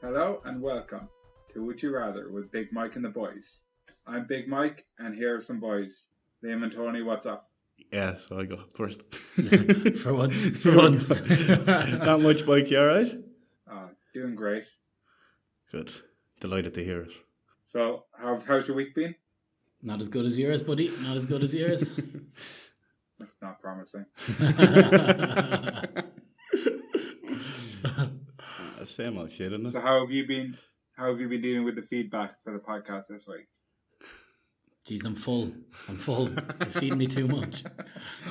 Hello and welcome to Would You Rather with Big Mike and the boys. I'm Big Mike and here are some boys. Liam and Tony, what's up? Yeah, so I go first. For once. Not much, Mike, you alright? Doing great. Good. Delighted to hear it. So, how's your week been? Not as good as yours, buddy. Not as good as yours. That's not promising. Same old shit, isn't it? So how have you been dealing with the feedback for the podcast this week? Jeez, I'm full. You're feeding me too much.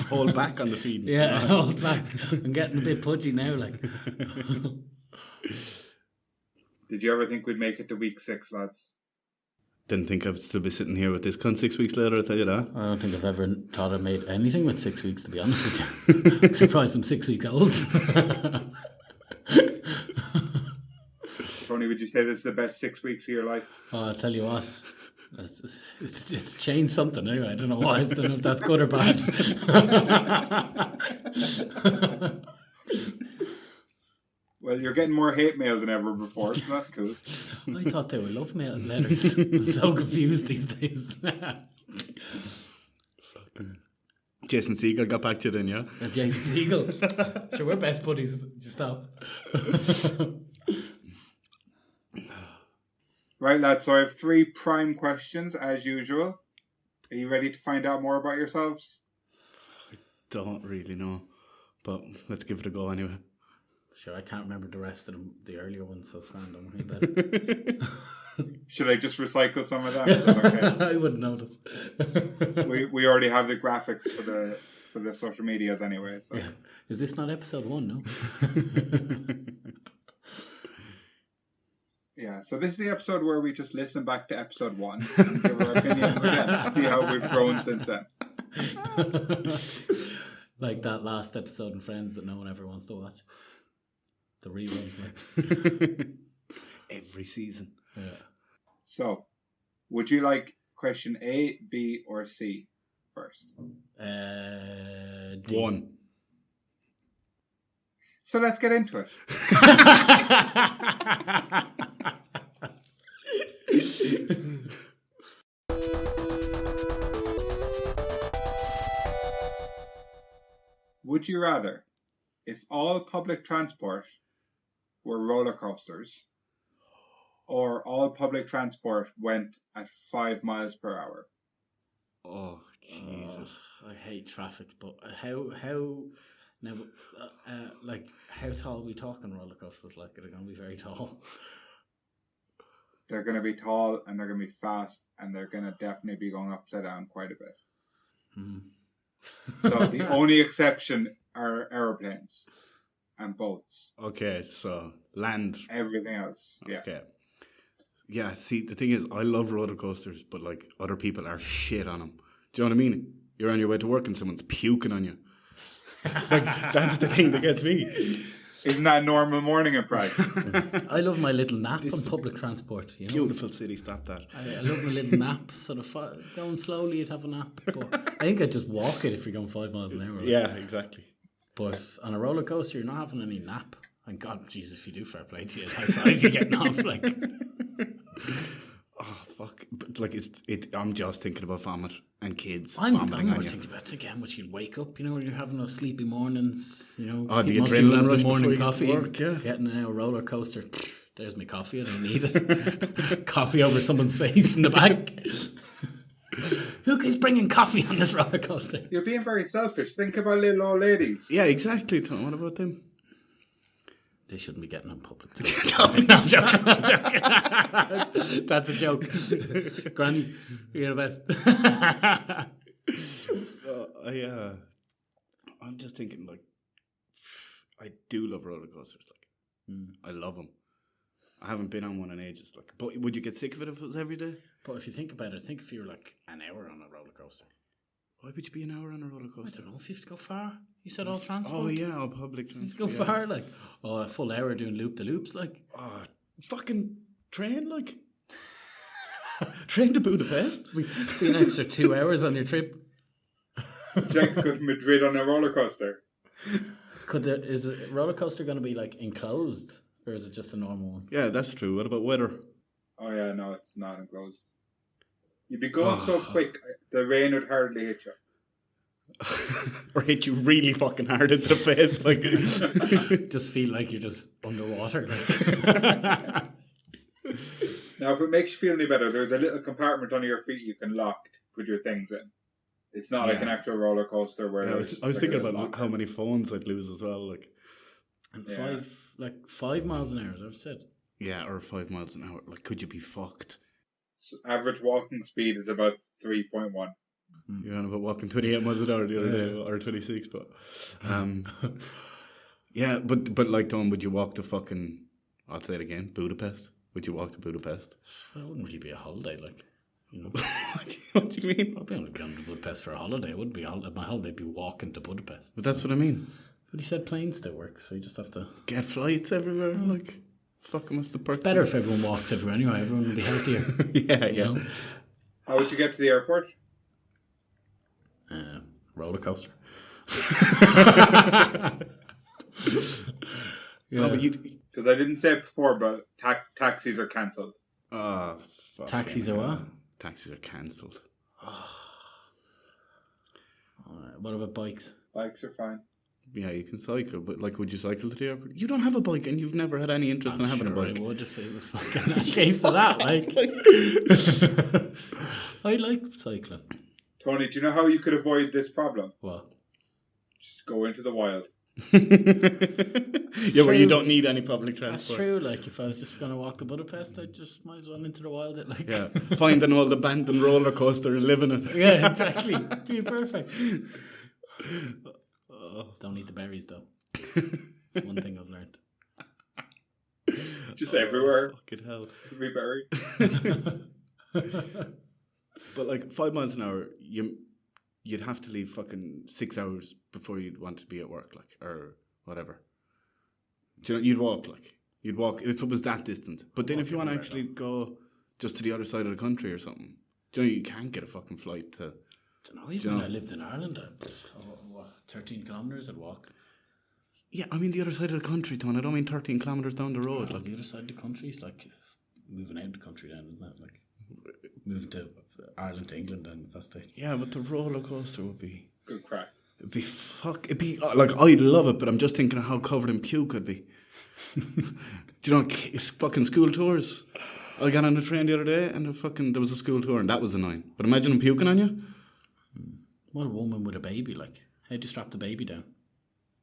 Hold back on the feeding. Yeah, hold back. I'm getting a bit pudgy now, like. Did you ever think we'd make it to week 6, lads? Didn't think I'd still be sitting here with this cunt 6 weeks later, I'll tell you that. I don't think I've ever thought I made anything with 6 weeks, to be honest with you. I'm surprised I'm 6 weeks old. Tony, would you say this is the best 6 weeks of your life? Oh, I'll tell you what. It's changed something anyway. I don't know why. I don't know if that's good or bad. Well, you're getting more hate mail than ever before, so that's cool. I thought they were love mail letters. I'm so confused these days. Jason Segel got back to you then, yeah? Jason Segel. Sure, we're best buddies. Just stop. Right, lads, so I have 3 prime questions as usual. Are you ready to find out more about yourselves? Don't really know, but let's give it a go anyway. Sure, I can't remember the rest of the earlier ones, so it's grand. Don't worry about it. Should I just recycle some of them? Is that okay? I wouldn't notice. we already have the graphics for the social medias anyway. So. Yeah. Is this not episode 1? No. Yeah. So this is the episode where we just listen back to episode 1 and give our opinions again and see how we've grown since then. Like that last episode in Friends that no one ever wants to watch. The reruns, like. Every season. Yeah. So, would you like question A, B, or C first? D. 1. So let's get into it. Would you rather, if all public transport were roller coasters, or all public transport went at 5 miles per hour? Oh, Jesus. I hate traffic, but how now, like, how tall are we talking roller coasters? Like, are they going to be very tall? They're going to be tall, and they're going to be fast, and they're going to definitely be going upside down quite a bit. So the only exception are aeroplanes and boats. Okay, so land. Everything else, yeah. Okay. Yeah, see, the thing is, I love roller coasters, but, like, other people are shit on them. Do you know what I mean? You're on your way to work and someone's puking on you. Like, that's the thing that gets me. Isn't that a normal morning in Prague? I love my little nap on public transport. You know? Beautiful city, stop that. I love my little nap. Sort of going slowly, you'd have a nap. But I think I'd just walk it if you're going 5 miles an hour. Right? Yeah, exactly. But on a roller coaster, you're not having any nap. And God, Jesus, if you do, fair play to you. High five, you're getting off. Like, oh fuck! But like, I'm just thinking about vomit and kids. I'm vomiting more on you. thinking about it again. When you wake up, you know, when you're having those sleepy mornings. You know, Oh, the most people adrenaline have rush the morning before you coffee. get to work, yeah. Getting in a roller coaster. There's my coffee. I don't need it. Coffee over someone's face in the back. Who is bringing coffee on this roller coaster? You're being very selfish. Think about little old ladies. Yeah, exactly. Tom. What about them? They shouldn't be getting on public. No, I'm joking. I'm joking. That's a joke. Granny, you're the best. I'm just thinking, like, I do love roller coasters. Like, I love them. I haven't been on one in ages. Like, but would you get sick of it if it was every day? But if you think about it, think if you're like an hour on a roller coaster. Why would you be an hour on a roller I coaster? don't know if you have to go far. You said all transport. Oh yeah, all public You have to transport. go yeah. far, like a full hour doing loop the loops, like. Oh, fucking train, like. Train to Budapest. Be an extra 2 hours on your trip. Jack could Madrid on a roller coaster. Is a roller coaster going to be like enclosed? Or is it just a normal one? Yeah, that's true. What about weather? Oh yeah, no, it's not enclosed. You'd be going so quick, the rain would hardly hit you. Or hit you really fucking hard into the face, like. Just feel like you're just underwater. Like. Now, if it makes you feel any better, there's a little compartment under your feet you can lock to put your things in. It's not like an actual roller coaster where Yeah, I was thinking about how many phones I'd lose as well, like. And 5 miles an hour, as I've said. Yeah, or 5 miles an hour. Like, could you be fucked? So average walking speed is about 3.1. You're on about walking 28 miles an hour the other day, or 26, but yeah, but like, Tom, would you walk to fucking, I'll say it again, Budapest? Would you walk to Budapest? Well, it wouldn't really be a holiday, like, you know. What do you mean? I'd be only going to Budapest for a holiday. It wouldn't be a holiday. My holiday would be walking to Budapest. But that's what I mean. But he said planes still work, so you just have to get flights everywhere, like, fucking what's the perk? Better if everyone walks everywhere anyway. Everyone would be healthier. Yeah. Know? How would you get to the airport? Roller coaster. Because I didn't say it before, but taxis are cancelled. Taxis are what? Taxis are cancelled. What about bikes? Bikes are fine. Yeah, you can cycle, but like, would you cycle to the airport? You don't have a bike, and you've never had any interest in having a bike. I would if it was fucking a case of that. Like, I like cycling. Tony, do you know how you could avoid this problem? What? Just go into the wild. Yeah, where you don't need any public transport. That's true. Like, if I was just going to walk to Budapest, I'd just might as well into the wild. Like, yeah, find an old abandoned roller coaster and live in it. Yeah, exactly. Be perfect. Don't eat the berries though. That's one thing I've learned. Just everywhere. Fucking hell. Every berry. But like 5 miles an hour, you'd have to leave fucking 6 hours before you'd want to be at work, like, or whatever. Do you know, you'd walk if it was that distant. But then if you want to actually go just to the other side of the country or something, do you know, you can't get a fucking flight to. I don't know, even when I lived in Ireland, 13 kilometres I'd walk. Yeah, I mean the other side of the country, Ton. I don't mean 13 kilometres down the road. Like, the other side of the country is like moving out of the country then, isn't it? Like moving to Ireland to England and that's the... Yeah, but the roller coaster would be... Good crack. It'd be like, I'd love it, but I'm just thinking of how covered in puke I'd be. Do you know, fucking school tours? I got on the train the other day and there was a school tour and that was annoying. But imagine them puking on you. What a woman with a baby, like. How do you strap the baby down?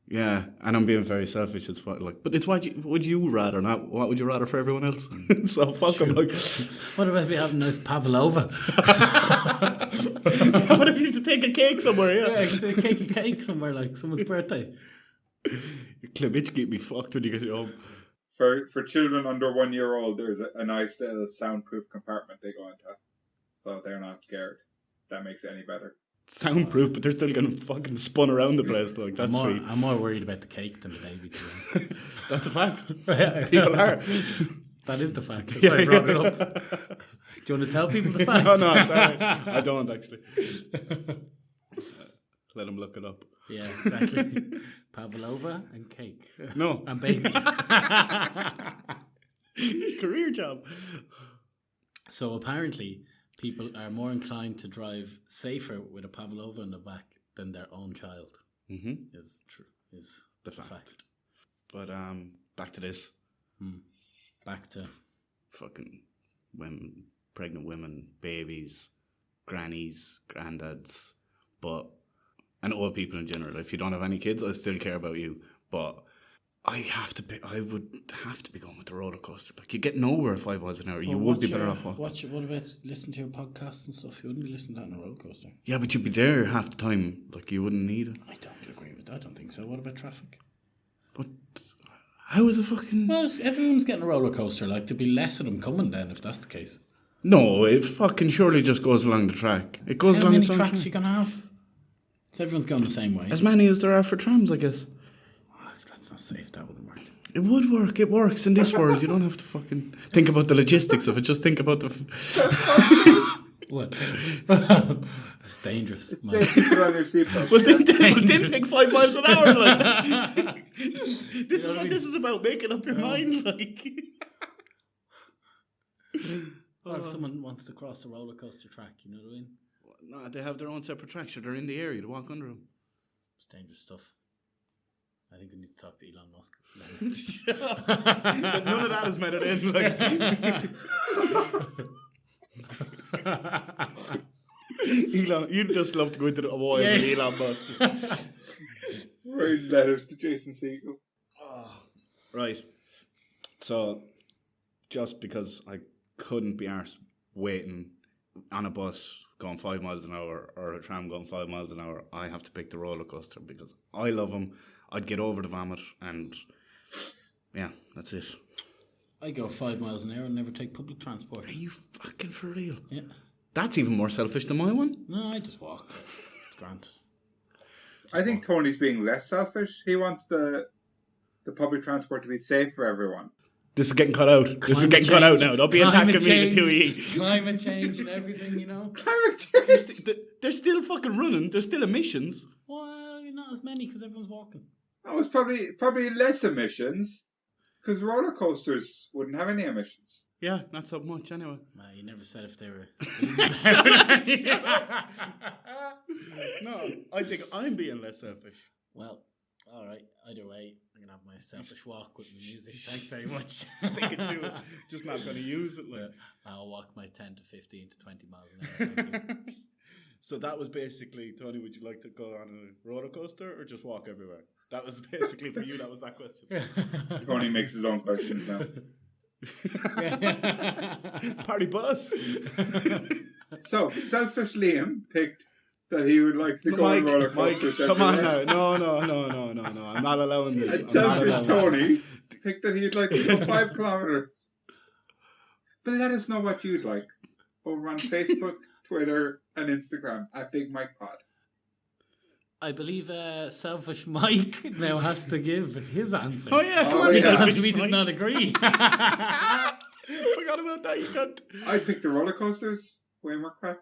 Yeah, and I'm being very selfish. It's what, like, but it's what would you rather not? What would you rather for everyone else? So fuck them. Like, what about if we have a pavlova? What if you need to take a cake somewhere? Yeah, take a cake somewhere, like someone's birthday. Klebich keep me fucked when you get home. For children under 1 year old, there's a nice little soundproof compartment they go into, so they're not scared. That makes it any better. Soundproof, but they're still getting fucking spun around the place. Like, that's sweet. I'm more worried about the cake than the baby. That's a fact. People are. That is the fact. That's why I brought it up. Do you want to tell people the fact? No, sorry. I don't actually. Let them look it up. Yeah, exactly. Pavlova and cake. No. And babies. Career job. So apparently, people are more inclined to drive safer with a pavlova in the back than their own child. Mm-hmm. Is the fact. But back to this. Back to fucking women, pregnant women, babies, grannies, granddads, and old people in general. If you don't have any kids, I still care about you. But I would have to be going with the roller coaster. Like, you get nowhere 5 miles an hour. You would be better off walking. What about listening to your podcasts and stuff? You wouldn't be listening to that in a roller coaster. Yeah, but you'd be there half the time. Like, you wouldn't need it. I don't agree with that. I don't think so. What about traffic? But how is it fucking... Well, everyone's getting a roller coaster. Like, there'd be less of them coming then if that's the case. No, it fucking surely just goes along the track. It goes along the track. How many tracks are you going to have? So everyone's going the same way. As many as there are for trams, I guess. That's not safe. That wouldn't work. It would work. It works in this world. You don't have to fucking think about the logistics of it. Just think about the... Well, that's dangerous. It's man. safe to put on your seatbelt. Well, yeah. didn't pick 5 miles an hour. Like that. This You is know what I what mean? this is about, making up your No. mind. Like, Or if someone wants to cross the roller coaster track, you know what I mean? no, they have their own separate tracks. They're in the area to walk under them. It's dangerous stuff. I think we need to talk to Elon Musk. None of that is made it in. Like. Elon, you'd just love to go into the Hawaii with Elon Musk. Writing letters to Jason Segel. Right. So, just because I couldn't be arsed waiting on a bus going 5 miles an hour or a tram going 5 miles an hour, I have to pick the roller coaster because I love them. I'd get over the vomit and yeah, that's it. I go 5 miles an hour and never take public transport. Are you fucking for real? Yeah. That's even more selfish than my one. No, I just walk. It's grand. I think Tony's being less selfish. He wants the public transport to be safe for everyone. This is getting cut out. This is getting cut out now. Don't be Climate attacking me, the change. 2E. Climate change and everything, you know. Climate change. They're still fucking running. There's still emissions. Well, not as many because everyone's walking. No, it's probably less emissions because roller coasters wouldn't have any emissions. Yeah, not so much anyway. You never said if they were. No, I think I'm being less selfish. Well, all right. Either way, I'm gonna have my selfish walk with music. Thanks very much. They can do it. Just not going to use it. Like. I'll walk my 10 to 15 to 20 miles an hour. So that was basically, Tony, would you like to go on a roller coaster or just walk everywhere? That was basically for you, that was that question. Tony makes his own questions now. Party bus. So, selfish Liam picked that he would like to go on roller coasters. Come on now. No. I'm not allowing this. And selfish Tony picked that he'd like to go 5 kilometers. But let us know what you'd like over on Facebook, Twitter, and Instagram at Big Mike Pod. I believe selfish Mike now has to give his answer. Oh yeah, come Oh, on. yeah. Because we did not agree. Forgot about that. You can't. I'd pick the roller coasters. Way more crack.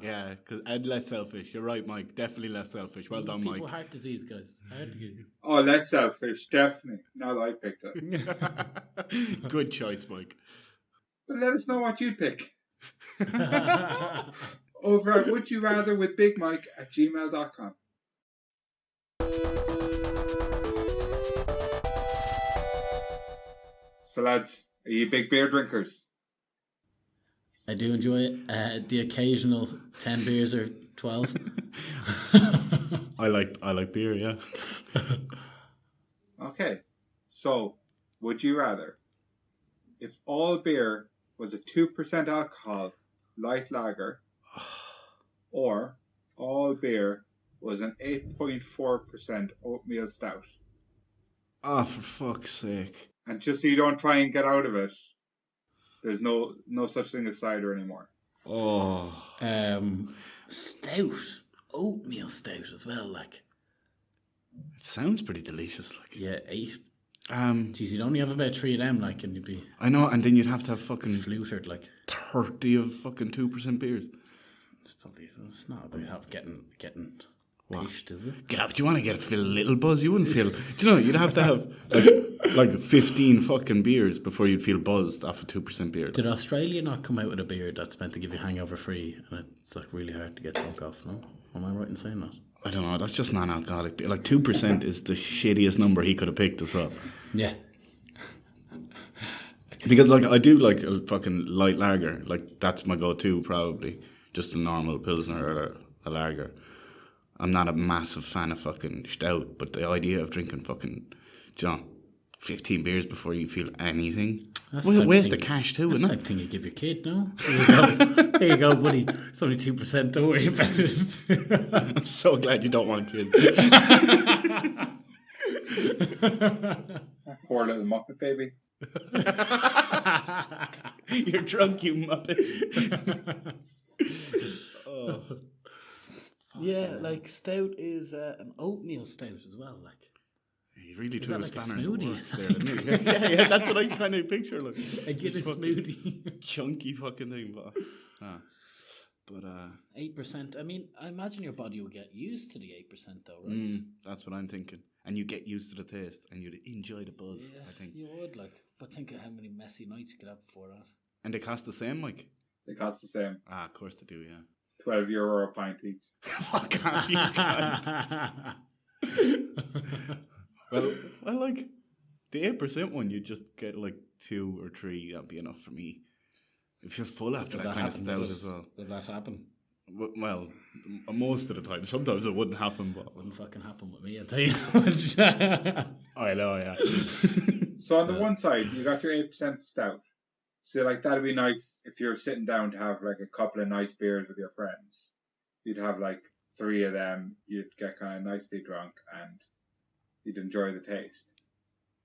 Yeah, and less selfish. You're right, Mike. Definitely less selfish. Well done, People Mike. with heart disease, guys. Heart disease. Oh, less selfish, definitely. Now that I picked it. Good choice, Mike. But let us know what you'd pick. Over at Would You Rather with Big Mike at gmail.com. So lads, are you big beer drinkers? I do enjoy it. The occasional 10 beers or 12. I like beer, yeah. Okay, so would you rather if all beer was a 2% alcohol light lager or all beer was an 8.4% oatmeal stout? Ah, for fuck's sake. And just so you don't try and get out of it, there's no such thing as cider anymore. Oh. Stout. Oatmeal stout as well, like. It sounds pretty delicious, like. Yeah, 8. Jeez, you'd only have about 3 of them, like, and you'd be I know, and then you'd have to have fucking flutered, like. 30 of fucking 2% beers. It's not about getting What? pished, is it? Yeah, but you want to feel a little buzz. You wouldn't feel. Do you know? You'd have to have like 15 fucking beers before you'd feel buzzed off a 2% beer. Did Australia not come out with a beer that's meant to give you hangover free, and it's like really hard to get drunk off? No, am I right in saying that? I don't know. That's just non-alcoholic beer. Like 2% is the shittiest number he could have picked as well. Yeah. Because like I do like a fucking light lager. Like that's my go-to probably. Just a normal pilsner or a lager. I'm not a massive fan of fucking stout, but the idea of drinking fucking, 15 beers before you feel anything. Where's the cash too, That's isn't the it? type thing you give your kid, no? Here you go. Here you go, buddy. It's only 2%, don't worry about it. I'm so glad you don't want kids. Poor little Muppet baby. You're drunk, you muppet. Oh. Yeah, like stout is an oatmeal stout as well, like. He really Is threw that a like a spanner in the smoothie? works there, didn't he? yeah, that's what I kind of picture. Like A Guinness fucking smoothie. chunky fucking thing. But, But 8%. I mean, I imagine your body will get used to the 8% though, right? that's what I'm thinking. And you get used to the taste, and you'd enjoy the buzz. Yeah, I think. you would like. But think of how many messy nights you could have before that. And they cost the same, Mike. They cost the same. Ah, of course they do. Yeah. €12 a pint each. Fuck off, you cunt. Well, I like the 8% one. You just get like 2 or 3. That'd be enough for me. If you're full after Does that kind of happen? stout as well. Does that happen? Well, most of the time. Sometimes it wouldn't happen, but Wouldn't fucking happen with me, I'll tell you. I know, yeah. So on the one side, you got your 8% stout. So like that'd be nice if you're sitting down to have like a couple of nice beers with your friends. You'd have like 3 of them. You'd get kind of nicely drunk and you'd enjoy the taste.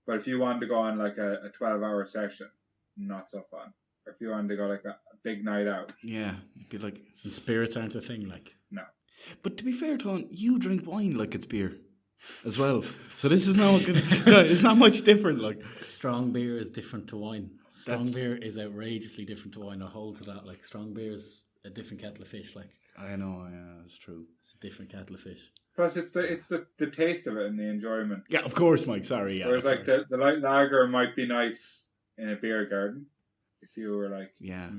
But if you wanted to go on like a 12-hour session, not so fun. Or if you wanted to go like a big night out, Yeah, it'd be like. And spirits aren't a thing, like. no. But to be fair, Tom, you drink wine like it's beer as well. So this is not. It's not much different. Like Strong beer is different to wine. Strong That's- beer is outrageously different to wine. I hold to that. Like, strong beer is a different kettle of fish. Like, I know, yeah, it's true. it's a different kettle of fish. Plus it's the taste of it and the enjoyment. Yeah, of course, Mike. Sorry, yeah. Whereas of like course. the light lager might be nice in a beer garden. If you were like, Yeah,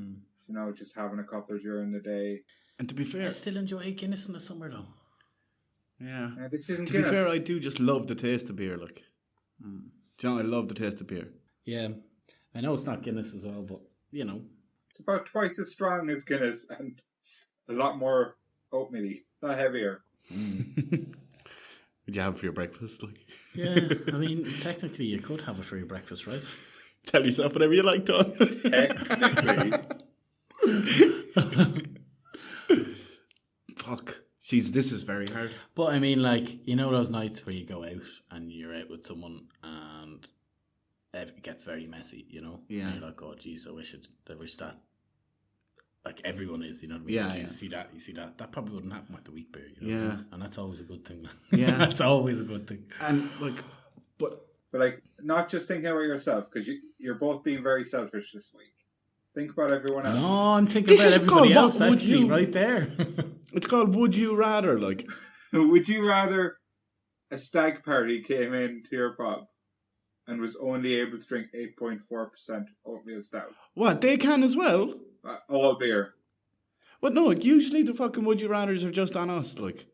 just having a couple during the day. and to be I fair, still enjoy Guinness in the summer, though. yeah. This isn't To Guinness. be fair, I do just love the taste of beer. Like, do you know, I love the taste of beer. Yeah, I know it's not Guinness as well, but you know. It's about twice as strong as Guinness and a lot more oatmeal-y, not heavier. Would you have it for your breakfast? Like, Yeah, I mean, technically you could have it for your breakfast, right? tell yourself whatever you like, Don. Technically. Fuck. Jeez, this is very hard. But I mean, like, you know those nights where you go out and you're out with someone and it gets very messy, you know? Yeah. And you're like, oh, geez, I wish that, like, everyone is, you know what I mean? Yeah, Like, yeah. You see that. That probably wouldn't happen with the wheat beer, you know? Yeah. And that's always a good thing. Yeah. That's always a good thing. And like, but But like, not just thinking about yourself, because you're both being very selfish this week. Think about everyone else. No, I'm thinking This about is everybody called else, what would actually, you- right there. it's called Would You Rather. Like, Would you rather a stag party came into your pub and was only able to drink 8.4% oatmeal stout? what, they can as well? All beer. But no, usually the fucking Would You Rathers are just on us. Like,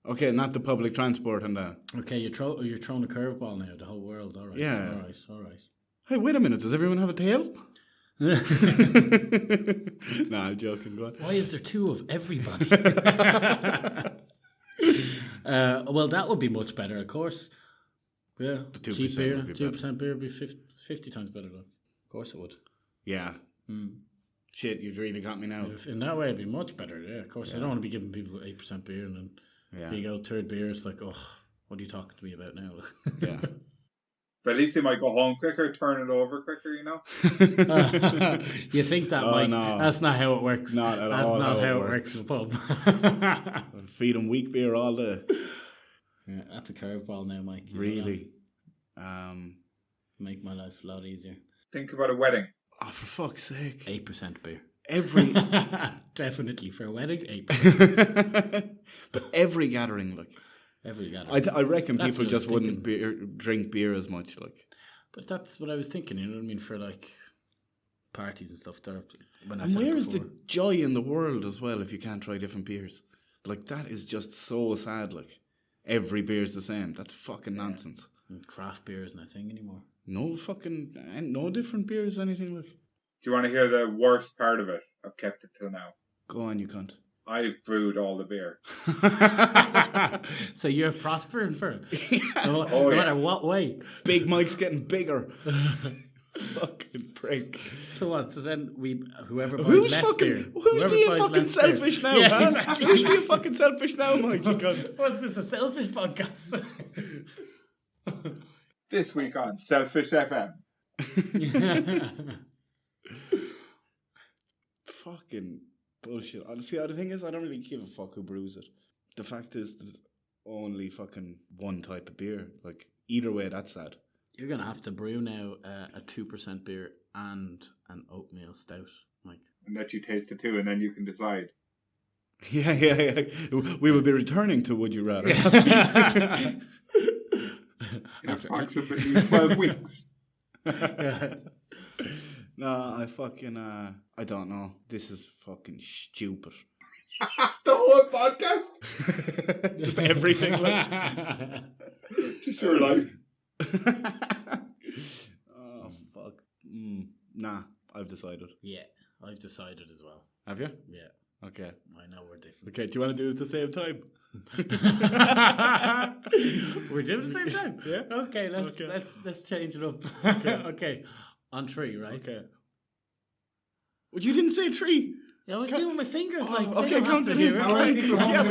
okay, not the public transport and that. Okay, you're throwing a curveball now, the whole world. All right. Yeah. All right. Hey, wait a minute. Does everyone have a tail? Nah, I'm joking. Go on. Why is there 2 of everybody? Well, that would be much better, of course. Yeah, The 2% cheap beer, would be 2% beer would be 50 times better, though. Of course it would. Yeah. Mm. Shit, you've really got me now. In that way, it'd be much better. Yeah, of course. I Yeah. don't want to be giving people 8% beer, and then Yeah. you go third beer. It's like, oh, what are you talking to me about now? Yeah. But at least they might go home quicker, turn it over quicker, you know? You think that, Oh, Mike? no. That's not how it works. Not at That's all not how it how it works. works in the pub. Feed them weak beer all day. Yeah, that's a curveball now, Mike. You know that? Really. Make my life a lot easier. Think about a wedding. Oh, for fuck's sake. 8% beer. Every. Definitely for a wedding, 8%. But every gathering, like. Every gathering. I reckon That's people what I was just wouldn't thinking. drink beer as much, like. But that's what I was thinking, you know what I mean? For like parties and stuff. When I And said it where is the before. joy in the world as well if you can't try different beers? Like, that is just so sad, like. Every beer's the same. That's fucking nonsense. And craft beer isn't a thing anymore. No fucking. No different beers, anything like. Do you want to hear the worst part of it? I've kept it till now. Go on, you cunt. I've brewed all the beer. So you're prospering for it. No, Oh, no yeah. matter what way. Big Mike's getting bigger. Fucking prick. So what? So then whoever buys Who's less fucking? beer. Who's whoever being buys fucking less beer. selfish now? Yeah, huh? exactly. Who's being fucking selfish now, Mike? You cunt. What's this? A selfish podcast? This week on Selfish FM. Fucking bullshit. See, the thing is, I don't really give a fuck who brews it. The fact is, there's only fucking one type of beer. Like, either way, that's sad. You're gonna have to brew now a 2% beer and an oatmeal stout, Mike. And let you taste the two and then you can decide. Yeah. We will be returning to Would You Rather. In approximately 12 weeks. No, I fucking, I don't know. This is fucking stupid. The whole podcast? Just everything. Like. Just your life. Oh, fuck. Nah, I've decided. Yeah, I've decided as well. Have you? Yeah, Okay. I know we're different. Okay, do you want to do it at the same time? We're doing it at the same time. Yeah. Okay, let's change it up. Okay, on 3, right? Okay. Well, you didn't say 3. Yeah, I was doing my fingers Oh, like. okay, come to do it. All right, people home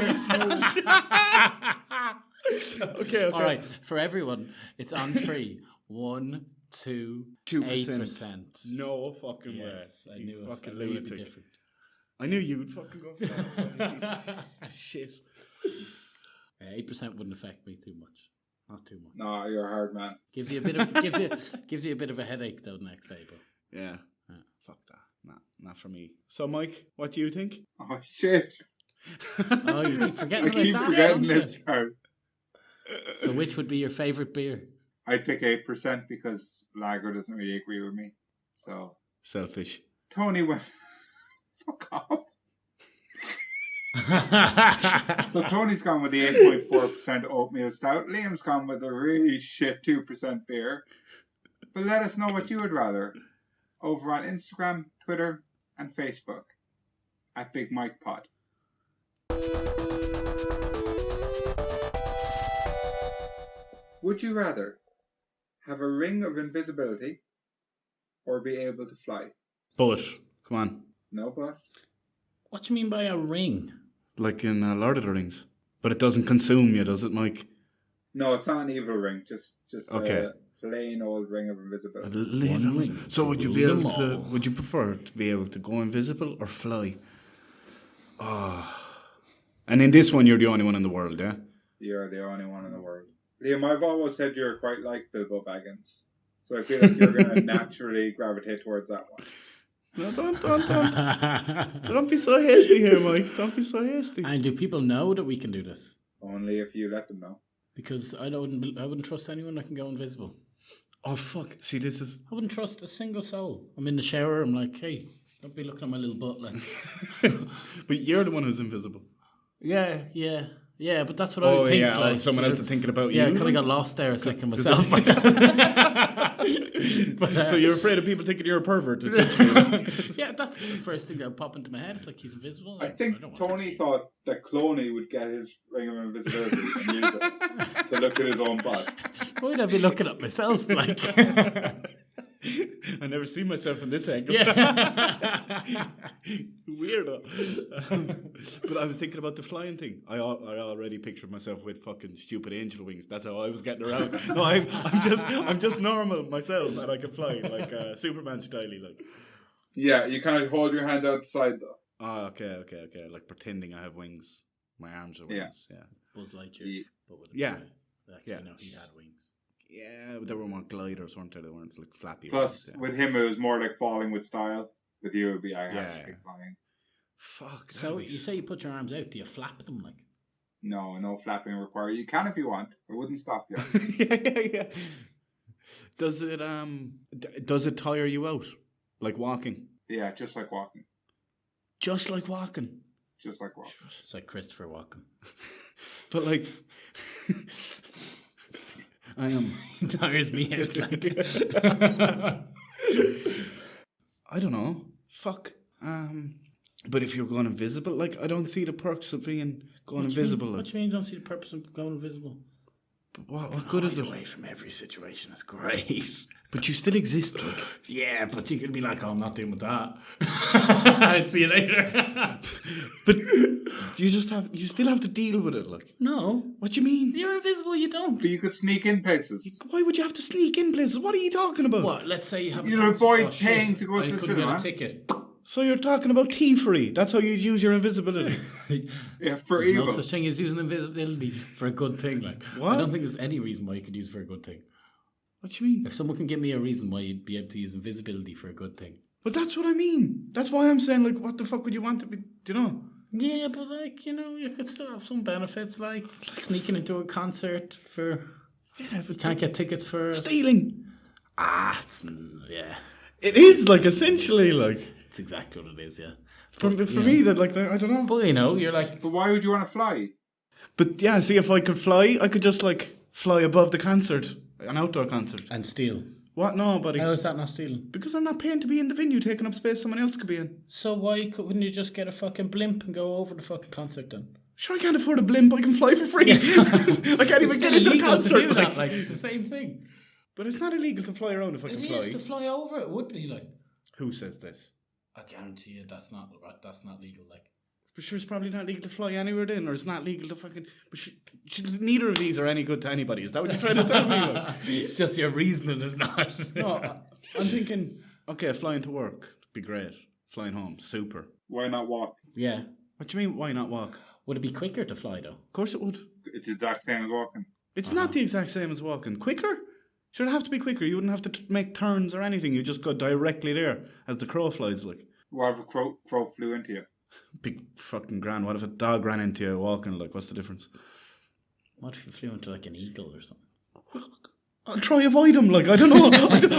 Okay. All right, for everyone, it's on 3. 1, 2, 8%. No fucking Yes, way. I knew it. Fucking I knew it'd be lunatic. different. I knew you would fucking go for that. Shit. 8% wouldn't affect me too much. Not too much. No, you're a hard man. Gives you a bit of gives you a bit of a headache though the next day, but Yeah. Fuck that. Nah, not for me. So, Mike, what do you think? Oh, shit. oh, you keep forgetting. I about keep that, forgetting don't this you? part. So, which would be your favorite beer? I'd pick 8% because lager doesn't really agree with me. So, Selfish. Tony went. Fuck off. So Tony's gone with the 8.4% oatmeal stout. Liam's gone with the really shit 2% beer. But let us know what you would rather over on Instagram, Twitter, and Facebook at Big Mike Pod. Would you rather have a ring of invisibility or be able to fly? But, come on. No, but What do you mean by a ring? Like in Lord of the Rings. But it doesn't consume you, does it, Mike? no, it's not an evil ring. Just Okay. a plain old ring of A invisibility. little ring So to would you rule be able them to? all. Would you prefer to be able to go invisible or fly? Oh. And in this one, you're the only one in the world, yeah. You're the only one in the world. Liam, I've always said you're quite like Bilbo Baggins. So I feel like you're going to naturally gravitate towards that one. No, don't. Don't be so hasty here, Mike. Don't be so hasty. And do people know that we can do this? Only if you let them know. Because I wouldn't trust anyone that can go invisible. Oh fuck! See, this is. I wouldn't trust a single soul. I'm in the shower. I'm like, hey, don't be looking at my little butt, like. But you're the one who's invisible. Yeah. But that's what I Oh would think. yeah, like, someone else is thinking about Yeah, you. I kind of got lost there a second 'cause myself. But, So you're afraid of people thinking you're a pervert, essentially. yeah, that's the first thing that would pop into my head. It's like he's invisible. I think don't want Tony thought that Cloney would get his ring of invisibility and use it to look at his own butt. Why'd I be looking at myself? Like, I never see myself in this angle. yeah. Weirdo. But I was thinking about the flying thing. I already pictured myself with fucking stupid angel wings. That's how I was getting around. No, I'm just normal myself, and I can fly like Superman styley, like. Yeah, you kind of hold your hands outside though. Oh, okay. Like pretending I have wings. My arms are wings. Yeah. Buzz Lightyear. Yeah. But with a Yeah. beard. Actually, Yeah. no, he had wings. Yeah, but they were more gliders, weren't they? They weren't like flappy. Plus, wings, yeah. with him, it was more like falling with style. With you, it would be actually flying. Fuck. So you say you put your arms out? Do you flap them like? No flapping required. You can if you want. It wouldn't stop you. yeah. Does it tire you out? Like walking? Yeah, just like walking. Just like walking. Just like walking. It's like Christopher Walken. But like I am Tires me out like. I don't know. Fuck. But if you're going invisible, like I don't see the perks of being going invisible. What do you mean you don't see the purpose of going invisible? What good is it? Away from every situation is great. But you still exist, like. Yeah, but you can be like, oh, I'm not dealing with that. I'll see you later. But you still have to deal with it, like. No. What do you mean? You're invisible, you don't. But you could sneak in places. Why would you have to sneak in places? What are you talking about? What? Let's say you have You'd avoid paying to go to the couldn't get cinema. a ticket. So you're talking about thievery. That's how you'd use your invisibility. Yeah, for There's evil. no such thing as using invisibility for a good thing. Like, What? I don't think there's any reason why you could use it for a good thing. What do you mean? If someone can give me a reason why you'd be able to use invisibility for a good thing. But that's what I mean. That's why I'm saying, like, what the fuck would you want to be, do you know? Yeah, but like, you could still have some benefits, like sneaking into a concert for. Yeah, You can't get tickets for stealing. yeah. It is like essentially like It's exactly what it is, yeah. for But, me that like I don't know. But you're like, But why would you want to fly? But yeah, see if I could fly, I could just like fly above the concert, an outdoor concert. and steal. What? No, buddy. How is that not stealing? Because I'm not paying to be in the venue, taking up space someone else could be in. So wouldn't you just get a fucking blimp and go over the fucking concert then? Sure, I can't afford a blimp. I can fly for free. I can't even get into the concert. To do that, like it's the same thing. But it's not illegal to fly around if I can fly. It is to fly over. It would be like. Who says this? I guarantee you that's not legal. Like. But sure, it's probably not legal to fly anywhere then, or it's not legal to fucking. But neither of these are any good to anybody. Is that what you're trying to tell me? Like? Just your reasoning is not. No, I'm thinking. Okay, flying to work, be great. Flying home, super. Why not walk? Yeah. What do you mean? Why not walk? Would it be quicker to fly though? Of course it would. It's the exact same as walking. It's not the exact same as walking. Quicker? Should it have to be quicker? You wouldn't have to make turns or anything. You just go directly there as the crow flies. Like What if a crow flew into you? big fucking grand. What if a dog ran into you walking? Like what's the difference? What if you flew into like an eagle or something? I'll try avoid him. Like I don't know.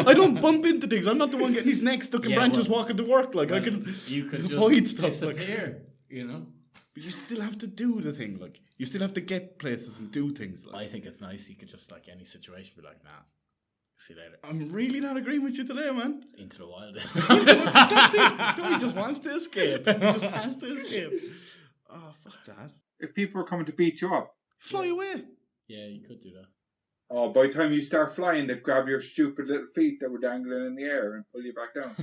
I don't bump into things. I'm not the one getting his neck stuck in branches walking to work. Like I can avoid stuff. Disappear, like. But you still have to do the thing. Like you still have to get places and do things. Like. I think it's nice. You could just like any situation be like, nah. See you later. I'm really not agreeing with you today, man. Into the wild. That's it. Tony just wants to escape. He just has to escape. Oh, fuck that. If people were coming to beat you up, Fly away. Yeah, you could do that. oh, by the time you start flying, they'd grab your stupid little feet that were dangling in the air and pull you back down.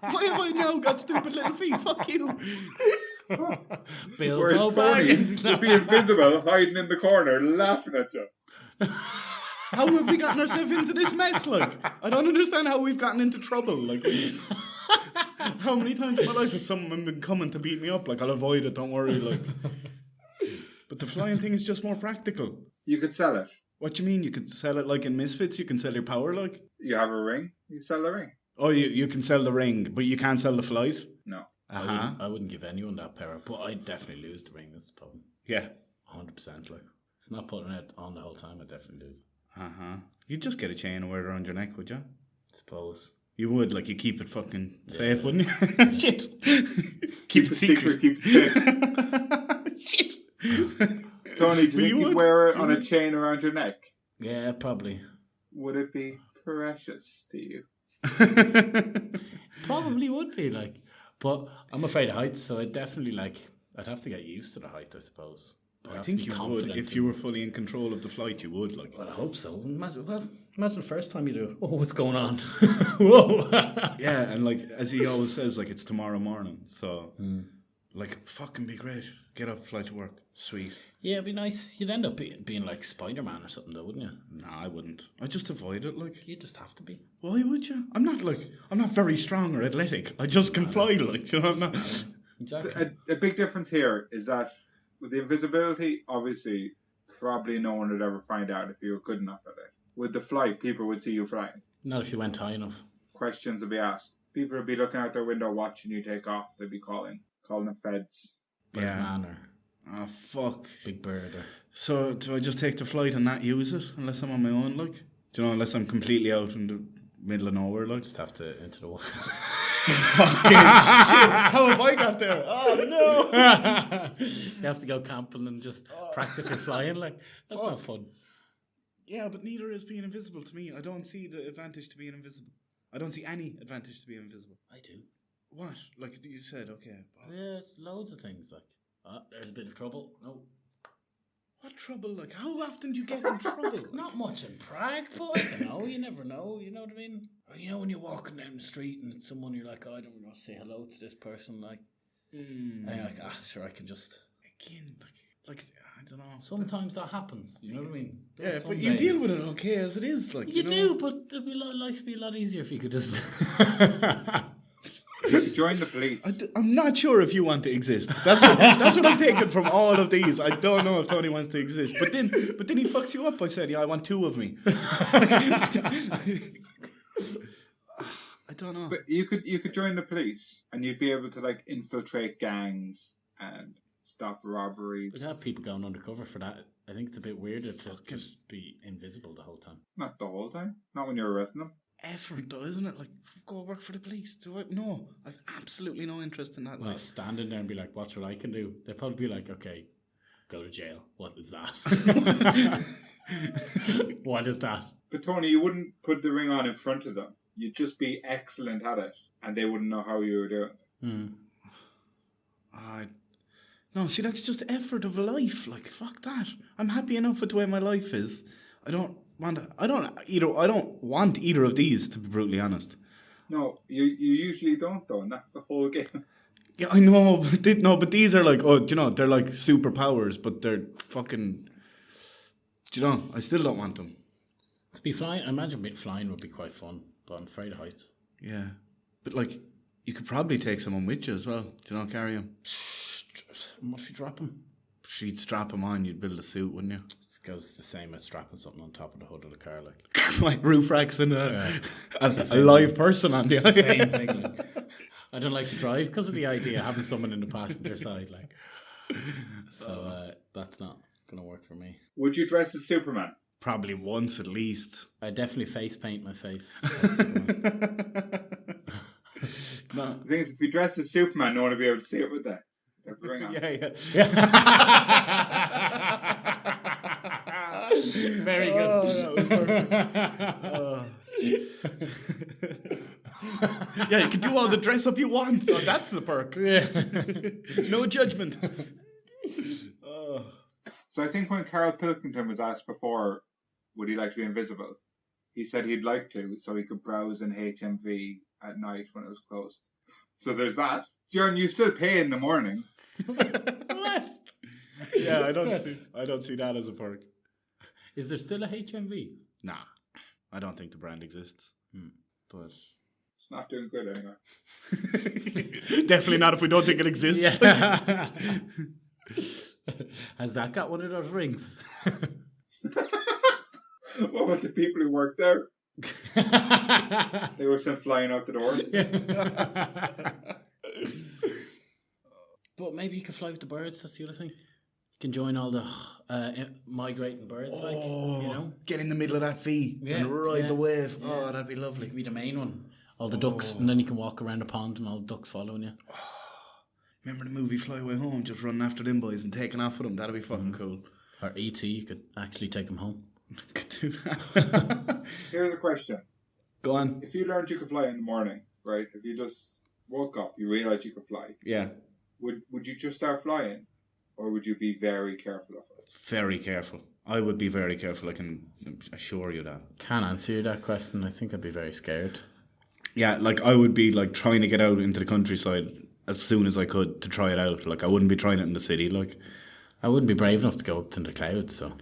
Why have I now got stupid little feet? Fuck you. Bill Whereas Tony would be invisible, hiding in the corner, laughing at you. How have we gotten ourselves into this mess? Like, I don't understand how we've gotten into trouble. Like, how many times in my life has someone been coming to beat me up? Like, I'll avoid it. Don't worry. Like, but the flying thing is just more practical. You could sell it. What do you mean? You could sell it like in Misfits? You can sell your power, like? You have a ring, you sell the ring. Oh, you can sell the ring, but you can't sell the flight? No. I wouldn't give anyone that power, but I'd definitely lose the ring. That's the problem. Yeah. 100%. Like, if not putting it on the whole time, I'd definitely lose. You'd just get a chain and wear it around your neck, would you? Suppose. You would, like, you keep it fucking safe, wouldn't you? Shit. Keep it secret, keep it safe. Shit. Tony, do you think you'd wear it on a would. chain around your neck? Yeah, probably. Would it be precious to you? Probably would be, like. But I'm afraid of heights, so I'd definitely, like, I'd have to get used to the height, I suppose. I think you would. If you were fully in control of the flight, you would, like. Well, I hope so. Imagine the first time you do. Oh, what's going on? Whoa. Yeah, and like as he always says, like it's tomorrow morning. So, like, fucking be great. Get up, fly to work. Sweet. Yeah, it'd be nice. You'd end up being like Spider-Man or something, though, wouldn't you? Nah, I wouldn't. I'd just avoid it, like. You just have to be. Why would you? I'm not very strong or athletic. I just can fly, like, you know. I'm not. Exactly. A big difference here is that with the invisibility, obviously, probably no one would ever find out if you were good enough at it. With the flight, people would see you flying. Not if you went high enough. Questions would be asked. People would be looking out their window watching you take off. They'd be calling the feds. Birdman or Oh, fuck. Big Bird or... So, do I just take the flight and not use it unless I'm on my own, like? Do you know, unless I'm completely out in the middle of nowhere, like? Just have to into the wall. Fucking shit. How have I got there? Oh, no. You have to go camping and just practice your flying, like. That's not fun. Yeah, but neither is being invisible to me. I don't see the advantage to being invisible. I don't see any advantage to being invisible. I do. What? Like you said, okay. Yeah, it's loads of things, like. There's a bit of trouble. No. What trouble? Like, how often do you get in trouble? Not much in Prague, but I don't know. You never know. You know what I mean? Or you know when you're walking down the street and it's someone you're like, oh, I don't want to say hello to this person, like. And you're like, sure, I can just. Again, like I don't know. Sometimes that happens. You know what I mean? Yeah, but you deal with it okay as it is, like. You do, but life would be a lot easier if you could just. Join the police. I'm not sure if you want to exist. That's what I'm taking from all of these. I don't know if Tony wants to exist. But then he fucks you up by saying, yeah, I want two of me. I don't know. But you could join the police and you'd be able to like infiltrate gangs and stop robberies. We'd have people going undercover for that. I think it's a bit weirder to just be invisible the whole time. Not the whole time. Not when you're arresting them. Effort though, isn't it? Like, go work for the police. Do I? No, I've absolutely no interest in that. Well, Like, standing there and be like, watch what I can do. They'd probably be like, okay, go to jail. What is that? What is that? But Tony, you wouldn't put the ring on in front of them. You'd just be excellent at it, and they wouldn't know how you were doing it. no, see, that's just effort of life. Like, fuck that. I'm happy enough with the way my life is. I don't want either of these, to be brutally honest. No, you usually don't though, and that's the whole game. Yeah, I know, but these are like, they're like superpowers, but they're fucking, I still don't want them. To be flying, I imagine flying would be quite fun, but I'm afraid of heights. Yeah, but like, you could probably take someone with you as well. Carry him. What if you drop them? You'd strap him on, you'd build a suit, wouldn't you? It goes the same as strapping something on top of the hood of the car, like. Like roof racks and a live person on the It's the same thing. Like. I don't like to drive because of the idea of having someone in the passenger side, like. So that's not gonna work for me. Would you dress as Superman? Probably once at least. I definitely face paint my face. No. The thing is, if you dress as Superman, no one will be able to see it with that. That's the ring on. Yeah. Very good. Oh, that was perfect. Yeah, you can do all the dress up you want. Oh, that's the perk. Yeah. No judgment. So I think when Carl Pilkington was asked before, would he like to be invisible? He said he'd like to, so he could browse in HMV at night when it was closed. So there's that. John, you still pay in the morning. Yeah, I don't see that as a perk. Is there still a HMV? Nah, I don't think the brand exists. But it's not doing good anyway. Definitely not if we don't think it exists. Yeah. Has that got one of those rings? What about the people who work there? They were sent flying out the door. But maybe you can fly with the birds. That's the other thing. You can join all the migrating birds, get in the middle of that V and ride the wave. Yeah. Oh, that'd be lovely. You can be the main one. All the ducks, and then you can walk around the pond and all the ducks following you. Remember the movie Fly Away Home? Just running after them boys and taking off with them. That'd be fucking cool. Or E.T., you could actually take them home. Could do that. Here's a question. Go on. If you learned you could fly in the morning, right? If you just woke up, you realised you could fly. Yeah. Would you just start flying? Or would you be very careful of it? Very careful. I would be very careful, I can assure you that. Can't answer you that question. I think I'd be very scared. Yeah, like I would be like trying to get out into the countryside as soon as I could to try it out. Like I wouldn't be trying it in the city. Like I wouldn't be brave enough to go up to the clouds, so.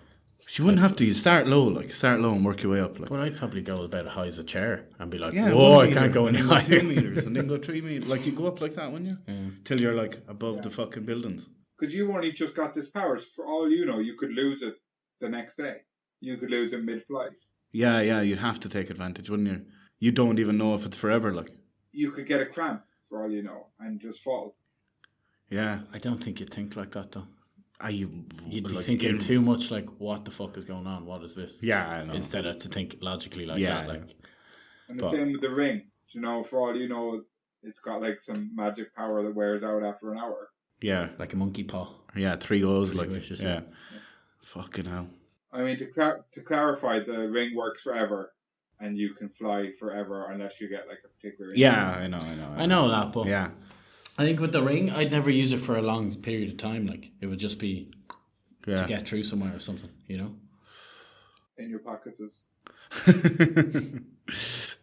You wouldn't have to. You start low and work your way up. Like. But I'd probably go about as high as a chair and be like, yeah, whoa, I can't go any higher. 2 meters and then go 3 meters. Like you go up like that, wouldn't you? Yeah. Till you're like above the fucking buildings. Because you only just got this power. So for all you know, you could lose it the next day. You could lose it mid-flight. Yeah, you'd have to take advantage, wouldn't you? You don't even know if it's forever, like. You could get a cramp, for all you know, and just fall. Yeah. I don't think you'd think like that, though. You'd be like thinking too much like, what the fuck is going on? What is this? Yeah, I know. Instead of to think logically like that. Like. And the same with the ring. You know, for all you know, it's got like some magic power that wears out after an hour. Yeah. Like a monkey paw. Yeah, 3 goes, like. Wishes, yeah. Fucking hell. I mean, to clarify, the ring works forever, and you can fly forever unless you get like a particular. Yeah, I know. I know that, but yeah. I think with the ring, I'd never use it for a long period of time. Like it would just be to get through somewhere or something, you know. In your pockets is.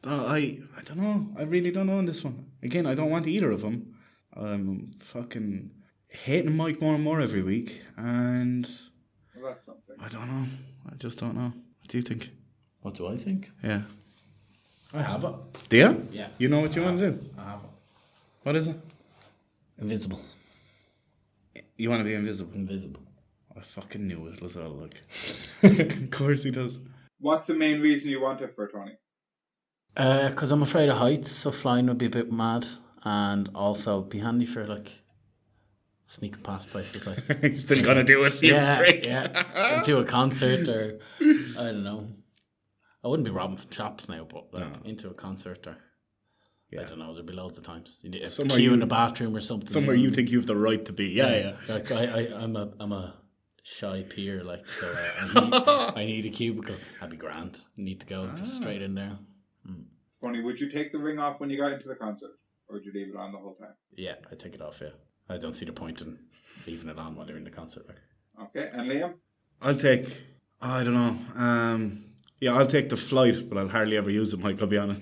No, I don't know. I really don't know on this one. Again, I don't want either of them. I'm fucking hating Mike more and more every week, and Well, that's something. I don't know. I just don't know. What do you think? What do I think? Yeah. I have it. Do you? Yeah. You know what you want to do? I have it. What is it? Invincible. You want to be invisible? Invisible. I fucking knew it was all like. Of course he does. What's the main reason you want it for, Tony? Because I'm afraid of heights, so flying would be a bit mad, and also be handy for like sneaking past places like. He's still gonna do it. You prick. Yeah. Into a concert or I don't know. I wouldn't be robbing from shops now, but like into a concert or I don't know. There'd be loads of times. You need a queue in the bathroom or something. Somewhere you think you have the right to be. Yeah. Like I'm a shy peer, like so. I need a cubicle. That'd be grand. Need to go just straight in there. Funny, would you take the ring off when you got into the concert, or would you leave it on the whole time? Yeah, I take it off. Yeah, I don't see the point in leaving it on while you're in the concert. Like. Okay, and Liam? I'll take. I don't know. Yeah, I'll take the flight, but I'll hardly ever use it, Mike. I'll be honest.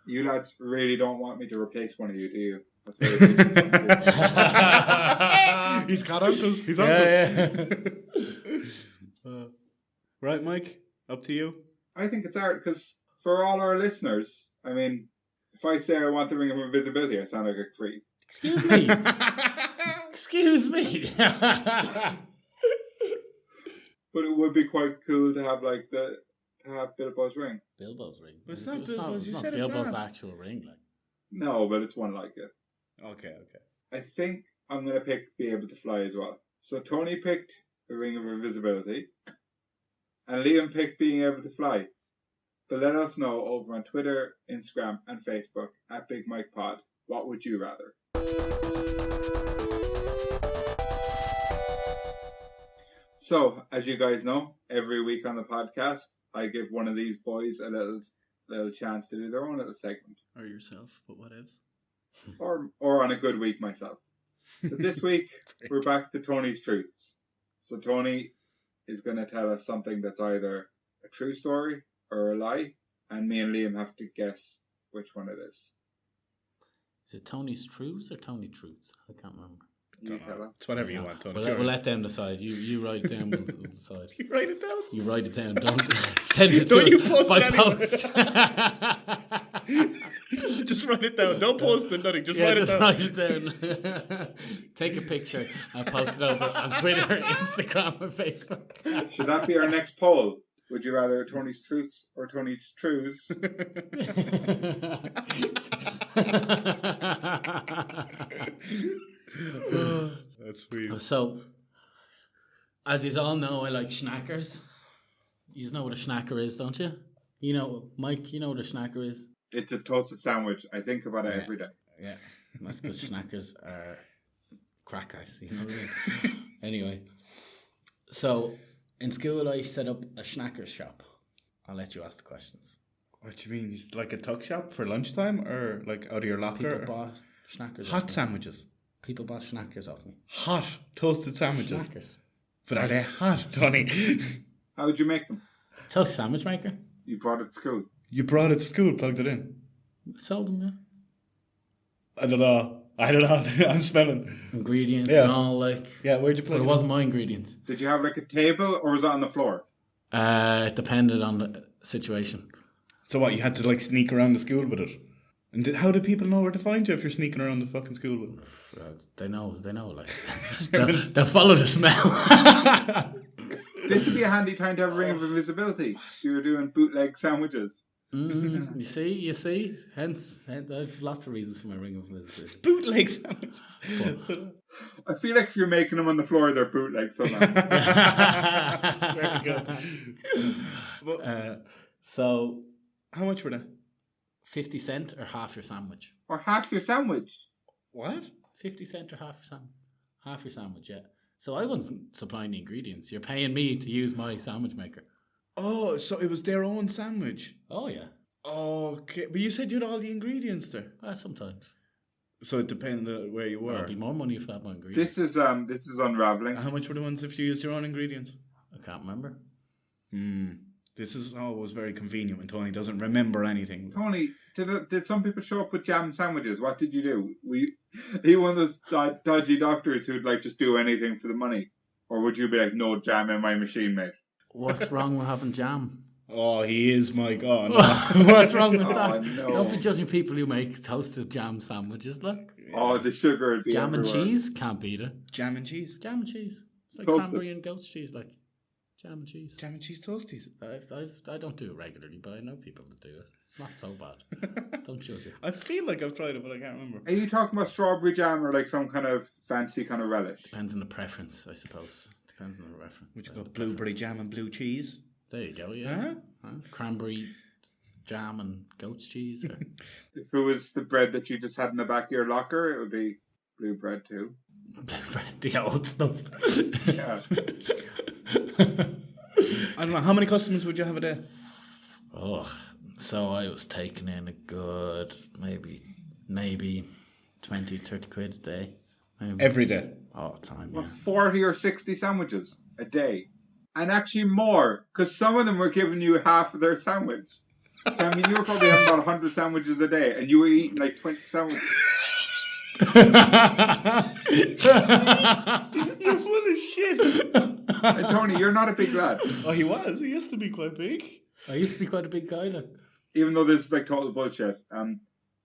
You lads really don't want me to replace one of you, do you? That's very He's got on to us. He's on to us. Right, Mike? Up to you. I think it's hard because for all our listeners, I mean, if I say I want the ring of invisibility, I sound like a creep. Excuse me. Excuse me. But it would be quite cool to have Bilbo's ring. Bilbo's ring. It's not Bilbo's. You said it's Bilbo's not. actual ring, like. No, but it's one like it. Okay. I think I'm gonna pick be able to fly as well. So Tony picked the ring of invisibility, and Liam picked being able to fly. But let us know over on Twitter, Instagram, and Facebook at Big Mike Pod. What would you rather? So, as you guys know, every week on the podcast, I give one of these boys a little chance to do their own little segment. Or yourself, but whatevs. Or on a good week myself. So this week, we're back to Tony's Truths. So Tony is going to tell us something that's either a true story or a lie, and me and Liam have to guess which one it is. Is it Tony's Truths or Tony Truths? I can't remember. You tell us. It's whatever you want, Tony. We'll let them decide. You write it down, we'll decide. You write it down? You write it down. Don't send it Don't to you us post by it post. Just write it down. Don't post it, nothing. Just write it down. Write it down. Take a picture and post it over on Twitter, Instagram, and Facebook. Should that be our next poll? Would you rather Tony's Truths or Tony's Truths? That's sweet. So, as you all know, I like schnackers. You know what a schnacker is, don't you? You know, Mike, you know what a schnacker is? It's a toasted sandwich. I think about it every day. Yeah, that's because schnackers are crackers, you know what I mean? Anyway, so in school I set up a schnackers shop. I'll let you ask the questions. What do you mean? Just like a tuck shop for lunchtime, or like out of your locker? People bought schnackers. Hot sandwiches. People bought schnackers off me. Hot toasted sandwiches. Schnackers. But are they hot, Tony? How would you make them? Toast sandwich maker. You brought it to school. You brought it to school, plugged it in. Sold them, yeah. I don't know. I'm smelling. Ingredients and all, like. Yeah, where'd you plug But it wasn't my ingredients. Did you have like a table or was it on the floor? It depended on the situation. So what, you had to like sneak around the school with it? And how do people know where to find you if you're sneaking around the fucking school with it? They know, like. they'll follow the smell. This would be a handy time to have a ring of invisibility. You were doing bootleg sandwiches. You see. Hence, I have lots of reasons for my ring of invisibility. Bootleg sandwiches. I feel like if you're making them on the floor, they're bootleg somehow. Very good. So, How much were they? 50 cent or half your sandwich? Or half your sandwich. What? 50 cent or half your sandwich? Half your sandwich, yeah. So I wasn't supplying the ingredients. You're paying me to use my sandwich maker. Oh, so it was their own sandwich. Oh, yeah. Okay, but you said you had all the ingredients there. Sometimes. So it depended on where you were. It'd be more money if I had my ingredients. This is unraveling. How much were the ones if you used your own ingredients? I can't remember. This is always very convenient when Tony doesn't remember anything. Tony, did some people show up with jam sandwiches? What did you do? Are you one of those dodgy doctors who'd like just do anything for the money? Or would you be like, no jam in my machine, mate? What's wrong with having jam? Oh, he is, my God. What's wrong with that? No. Don't be judging people who make toasted jam sandwiches, like. Oh, the sugar would be Jam everywhere. and cheese? Can't beat it. Jam and cheese. Jam and cheese. It's like Toasted. cranberry and goat's cheese, like. Jam and cheese. Jam and cheese toasties. I don't do it regularly, but I know people that do it. It's not so bad. Don't judge it. I feel like I've tried it, but I can't remember. Are you talking about strawberry jam or like some kind of fancy kind of relish? Depends on the preference, I suppose. Depends on the reference. Would you go blueberry jam and blue cheese? There you go, yeah. Cranberry jam and goat's cheese. Or... If it was the bread that you just had in the back of your locker, it would be blue bread too. The old stuff. Yeah. I don't know. How many customers would you have a day? Oh, so I was taking in a good maybe 20, 30 quid a day. Maybe. Every day. All the time, Well, yeah. 40 or 60 sandwiches a day. And actually more, because some of them were giving you half of their sandwich. So, I mean, you were probably having about 100 sandwiches a day, and you were eating like 20 sandwiches. You're full of shit. And Tony, you're not a big lad. Oh, he was. He used to be quite big. I used to be quite a big guy, like. Even though this is like total bullshit.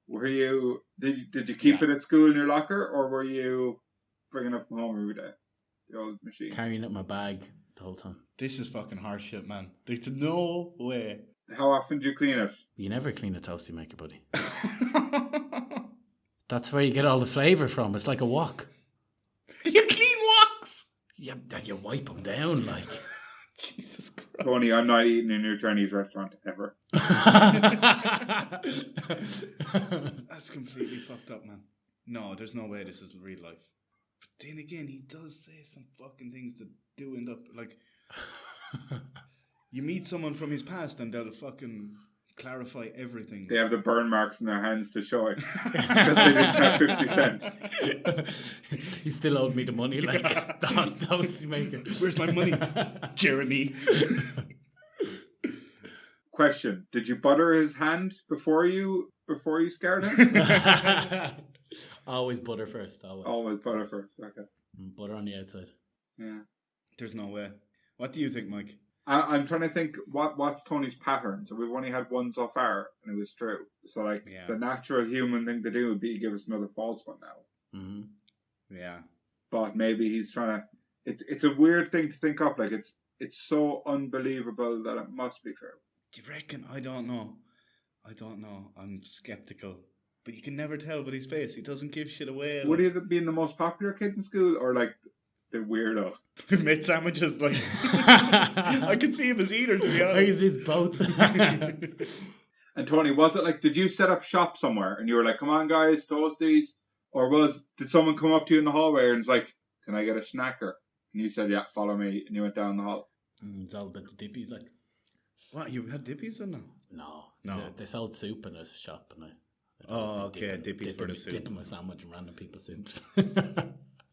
Were you, did you keep it at school in your locker, or were you bringing it from home every day? The old machine. Carrying it in my bag the whole time. This is fucking harsh shit, man. There's no way. How often do you clean it? You never clean a toasty maker, buddy. That's where you get all the flavour from. It's like a wok. You clean woks? Yeah, you wipe them down, like. Jesus Christ. Tony, I'm not eating in your Chinese restaurant ever. That's completely fucked up, man. No, there's no way this is real life. But then again, he does say some fucking things that do end up like. You meet someone from his past and they'll fucking clarify everything. They have the burn marks in their hands to show it. Because they didn't have 50 cents. He still owed me the money, like, the hot toasty maker. Where's my money, Jeremy? Question: did you butter his hand before you scared him? Always butter first, always. Always butter first. Okay. Butter on the outside. Yeah. There's no way. What do you think, Mike? I'm trying to think what's Tony's pattern. So we've only had one so far, and it was true. So like the natural human thing to do would be give us another false one now. Mm-hmm. Yeah. But maybe he's trying to. It's a weird thing to think up. Like it's so unbelievable that it must be true. Do you reckon? I don't know. I'm skeptical. But you can never tell by his face. He doesn't give shit away. Would he have been the most popular kid in school, or like the weirdo? Who made sandwiches? Like I can see him as eater, to be honest. He's both. And Tony, was it like, did you set up shop somewhere and you were like, come on guys, toasties? Or did someone come up to you in the hallway and was like, can I get a snacker? And you said, yeah, follow me. And you went down the hall. It's all about the dippies, like. What, you had dippies or no? No. They sold soup in a shop and I dippies for the soup. Dipping my sandwich in random people's soups.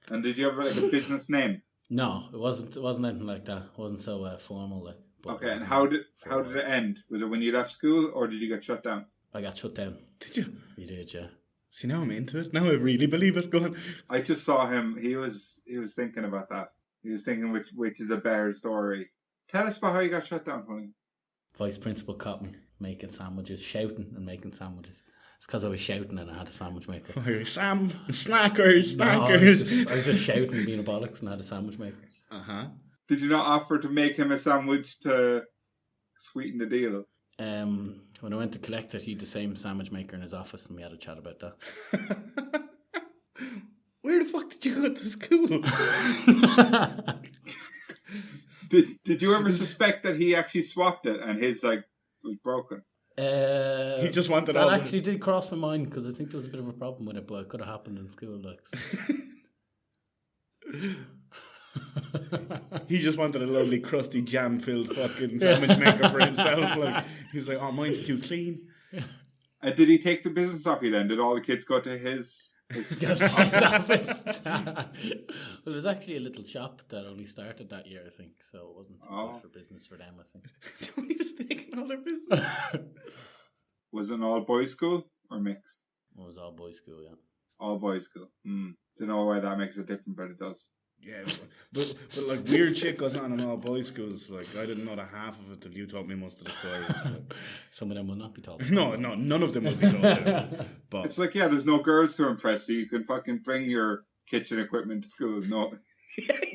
And did you have like a business name? No, it wasn't anything like that. It wasn't so formal, like. Okay, and how did it end? Was it when you left school, or did you get shut down? I got shut down. Did you? You did, yeah. See, now I'm into it. Now I really believe it. Go on. I just saw him. He was thinking about that. He was thinking which is a better story. Tell us about how you got shut down, Tony. Vice principal caught me making sandwiches, shouting and making sandwiches. It's because I was shouting and I had a sandwich maker. Sam, snackers. No, I was just shouting, being a bollocks, and I had a sandwich maker. Did you not offer to make him a sandwich to sweeten the deal? When I went to collect it, he had the same sandwich maker in his office, and we had a chat about that. Where the fuck did you go to school? Did you ever suspect that he actually swapped it and his like was broken? He just wanted that all actually did cross my mind because I think there was a bit of a problem with it, but it could have happened in school, like. He just wanted a lovely crusty jam-filled fucking sandwich maker for himself. Like he's like, oh, mine's too clean. Did he take the business off you then? Did all the kids go to his office? Well, it was actually a little shop that only started that year, I think, so it wasn't good for business for them, I think. He was taking all their business. Was it an all-boys school or mixed? It was all boys school, yeah. All boys school. Don't know why that makes it different, but it does. Yeah, but like weird shit goes on in all boys schools. Like I didn't know the half of it till you told me most of the stories. Some of them will not be told. No, none of them will be told. But it's like, yeah, there's no girls to impress, so you can fucking bring your kitchen equipment to school. No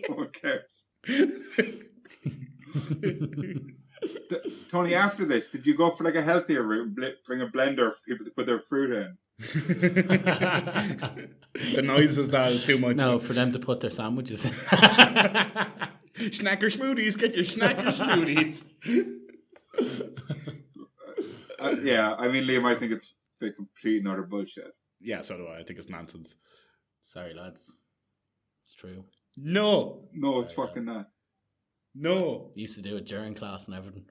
one cares. Tony, after this, did you go for like a healthier route, bring a blender for people to put their fruit in? The noises that is too much. No, for them to put their sandwiches in. Schnacker smoothies, get your schnacker smoothies. Yeah, I mean, Liam, I think it's the complete and utter bullshit. Yeah, so do I. I think it's nonsense. Sorry, lads. It's true. No. No, it's Sorry, fucking that. No. Used to do it during class and everything.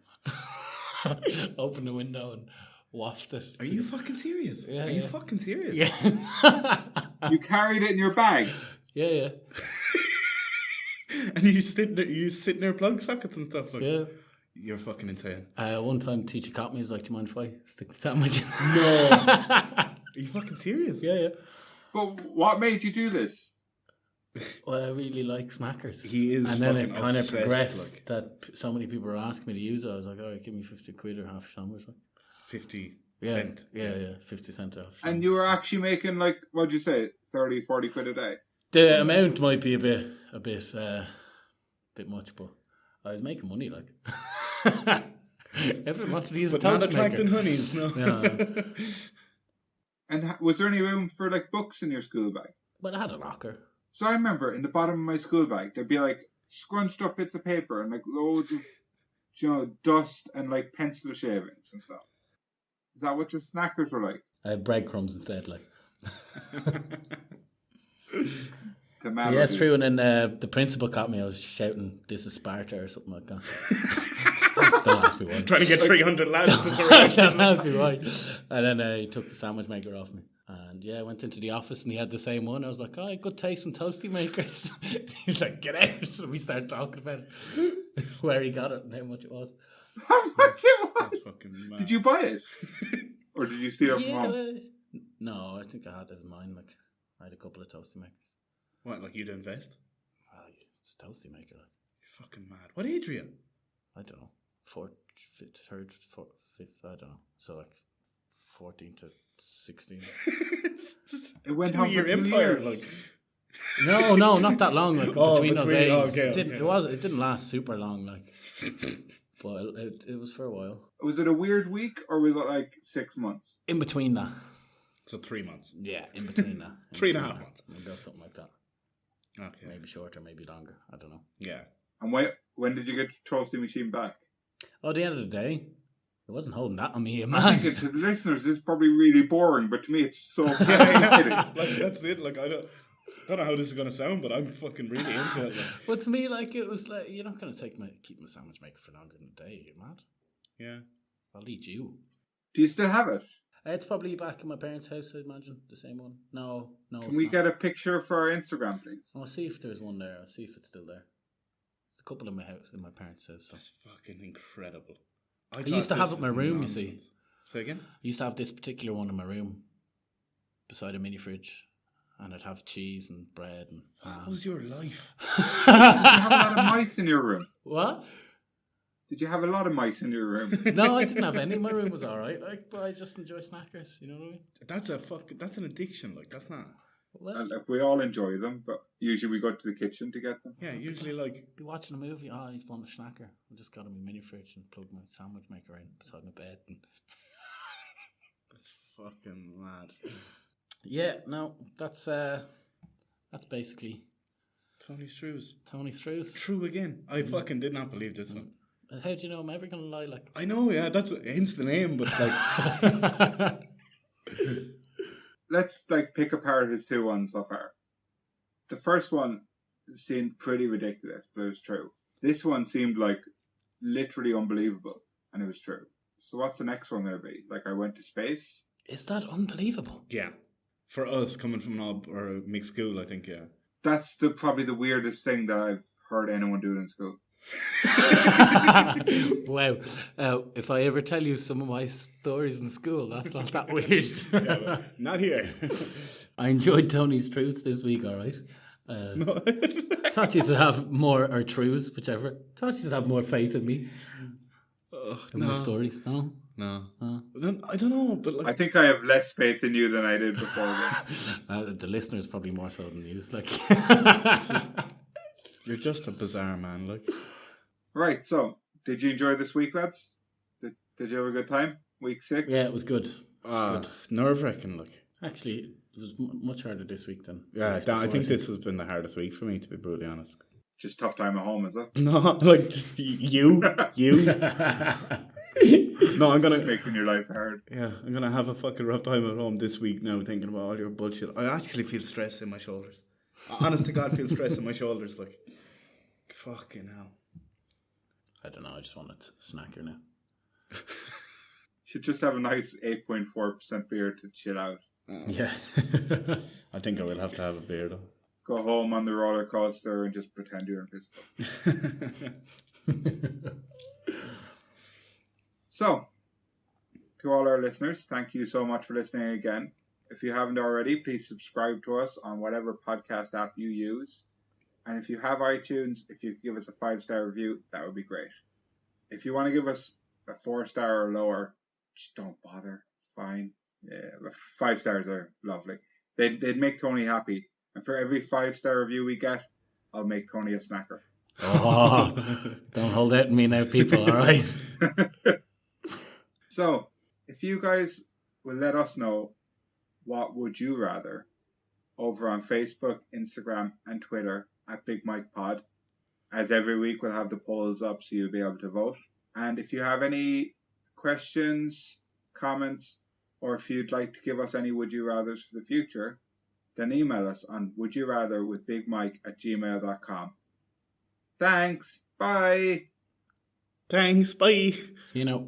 Open the window and waft it. Are you fucking serious? Yeah, Are you yeah. fucking serious? Yeah. You carried it in your bag. Yeah. And you sit near plug sockets and stuff like. Yeah. You're fucking insane. One time, teacher caught me. He was like, "Do you mind if I stick the sandwich in?" No. Are you fucking serious? Yeah. But what made you do this? Well, I really like snackers. He is. And then it fucking kind of obsessed, progressed like. that so many people were asking me to use it. I was like, "All right, give me 50 quid or half a sandwich." 50 Yeah, cent. yeah, 50 cent off. And you were actually making like, what'd you say, 30, 40 quid a day? The amount might be a bit much, but I was making money. Like everyone wants to use But a not toast attracting maker. honeys, no. Yeah. And was there any room for like books in your school bag? But I had a locker. So I remember in the bottom of my school bag, there'd be like scrunched up bits of paper and like loads of, dust and like pencil shavings and stuff. Is that what your snackers were like? I had breadcrumbs instead. Like Tomato yeah, it's juice. true. And then the principal caught me. I was shouting, "This is Sparta" or something like that. Don't ask me why. Trying to get 300 lads to surround Don't him. ask me why. And then he took the sandwich maker off me. And yeah, I went into the office and he had the same one. I was like, "Oh, good taste in toasty makers." He's like, "Get out." So we started talking about it, where he got it and how much it was. How much it That's was? fucking mad. Did you buy it? Or did you steal it from home? No, I think I had it in mine. Like, I had a couple of toasty makers. What, like you'd invest? It's a toasty maker. Like, You're fucking mad. What age are you? I don't know, fourth, third, fourth, fifth. I don't know. So like 14 to 16. It went on for Two-year 2 empire, years. like. No, not that long. Like between those ages, okay. it didn't last super long. Like, but it was for a while. Was it a weird week or was it like 6 months? In between that, So 3 months. yeah, in between that, 3.5 months. months. Maybe something like that. Okay. Maybe shorter, maybe longer. I don't know. Yeah. And when did you get your toasting machine back? Oh, at the end of the day, it wasn't holding that on me, I man. think to the listeners, this is probably really boring, but to me, it's so Yeah, fascinating. like that's it. Like I don't know how this is gonna sound, but I'm fucking really into it. Like. But to me, like it was like you're not gonna keep my sandwich maker for longer than a day. You're mad. Yeah. I'll eat you. Do you still have it? It's probably back in my parents' house. I imagine the same one. No. Can we get a picture for our Instagram, please? I'll see if there's one there. I'll see if it's still there. There's a couple in my house, in my parents' house. So. That's fucking incredible. I used to have it in my room. You see, Say again. I used to have this particular one in my room, beside a mini fridge, and I'd have cheese and bread and. How's your life? Did you have a lot of mice in your room? What? Did you have a lot of mice in your room? No, I didn't have any. My room was all right. Like, but I just enjoy snackers. You know what I mean? That's an addiction. Like that's not. Well, And like, we all enjoy them, but usually we go to the kitchen to get them. Yeah, usually like. be watching a movie. Oh, I want a snacker. I just got in my mini fridge and plugged my sandwich maker in beside my bed. And That's fucking mad. yeah, no, that's basically Tony Strews. Tony Strews. True again. I fucking did not believe this one. How do you know I'm ever gonna lie? Like, I know, yeah, that's hence the name, but like. Let's like pick apart his two ones so far. The first one seemed pretty ridiculous, but it was true. This one seemed like literally unbelievable, and it was true. So what's the next one gonna be? Like I went to space? is that unbelievable? Yeah. For us, coming from a mixed school, I think, yeah. That's probably the weirdest thing that I've heard anyone do in school. Wow. If I ever tell you some of my stories in school, that's not that weird. Yeah, but not here. I enjoyed Tony's truths this week, alright. No. Thought you should have more, or truths, whichever. Thought you should have more faith in me. In my stories, no? No. No. I don't know, but I like. think I have less faith in you than I did before this. The listeners probably more so than you. Like, You're just a bizarre man, like. Right, so did you enjoy this week, lads? Did you have a good time? Week 6? Yeah, it was good. Nerve-wracking, like. Actually, it was much harder this week than. Yeah, weeks I before, think this has been the hardest week for me, to be brutally honest. Just tough time at home, is it? No, like, just you. No, I'm Just gonna. making your life hard. Yeah, I'm gonna have a fucking rough time at home this week now, thinking about all your bullshit. I actually feel stress in my shoulders. Honest to God, feel stress in my shoulders. Like, fucking hell. I don't know. I just wanted to snacker now. Should just have a nice 8.4% beer to chill out. Yeah. I think I will have to have a beer though. Go home on the roller coaster and just pretend you're invisible. So, to all our listeners, thank you so much for listening again. If you haven't already, please subscribe to us on whatever podcast app you use. And if you have iTunes, if you could give us a 5-star review, that would be great. If you want to give us a 4-star or lower, just don't bother. It's fine. Yeah, 5 stars are lovely. They'd make Tony happy. And for every 5-star review we get, I'll make Tony a snacker. Oh, don't hold out on me now, people, all right? So, if you guys will let us know what would you rather over on Facebook, Instagram, and Twitter at Big Mike Pod. As every week we'll have the polls up so you'll be able to vote. And if you have any questions, comments, or if you'd like to give us any would you rathers for the future, then email us on wouldyourathers@gmail.com. Thanks. Bye. Thanks. Bye. See you now.